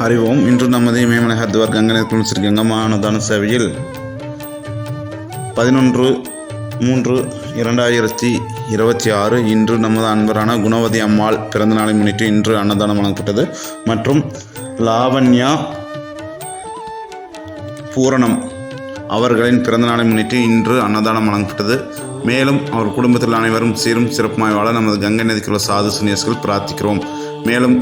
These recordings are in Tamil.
அறிவோம். இன்று நமது இமயமலை ஹரித்வார் கங்கை ஸ்ரீ கங்கம்மா அன்னதான சேவையில் 11/3/2026 இன்று நமது அன்பரான குணவதி அம்மாள் பிறந்த நாளை முன்னிட்டு இன்று அன்னதானம் வழங்கப்பட்டது. மற்றும் லாவண்யா பூரணம் அவர்களின் பிறந்த நாளை முன்னிட்டு இன்று அன்னதானம் வழங்கப்பட்டது. மேலும் அவர் குடும்பத்தில் அனைவரும் சீரும் சிறப்புமாய் வாழ நமது கங்கை நதிக்குள்ள சாது சன்னியாசிகள் பிரார்த்திக்கிறோம். மேலும்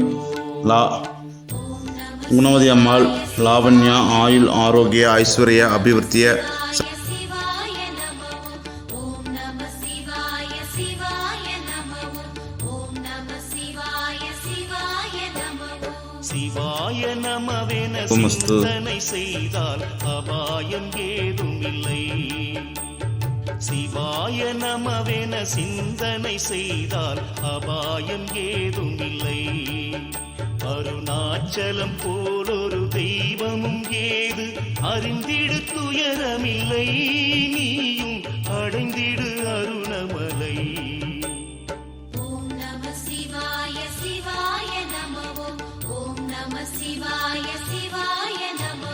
குணவதி அம்மாள் லாவண்யா ஆயுள் ஆரோக்கிய ஐஸ்வர்ய அபிவிருத்திய சிவாய நமவென சிந்தனை செய்தால் அபாயம் ஏதுமில்லை. சிவாய நமவென சிந்தனை செய்தால் அபாயம் ஏதுமில்லை. அருணாச்சலம் போலொரு தெய்வமும் ஏது அறிந்திடு துயரமில்லை. நீயும் அடைந்திடு அருணமலை. ஓம் நம சிவாய சிவாய நமோ. ஓம் நம சிவாய சிவாய நமோ.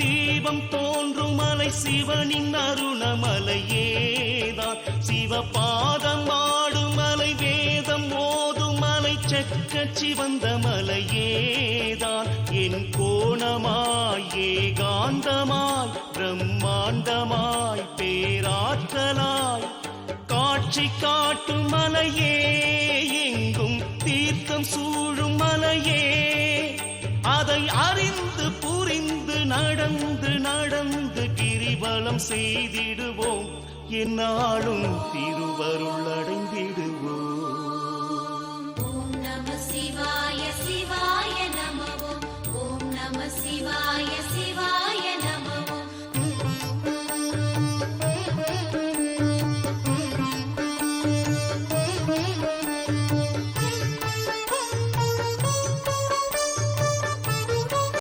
தீபம் தோன்றும் மலை சிவனின் அருணமலையேதான். சிவபாதம் ஆடும் மலை வேதம் ஓதும் மலை செக்க சிவந்த மலையேதான். என் கோணமாய் ஏகாந்தமாய் பிரம்மாண்டமாய் பேராற்றலாய் காட்சி காட்டும் மலையே. எங்கும் தீர்த்தம் சூழும் மலையே. அதை அறிந்து புரிந்து நடந்து நடந்து கிரிவலம் செய்திடுவோம். என்னாலும் திருவருள் அடைந்திடுவோம்.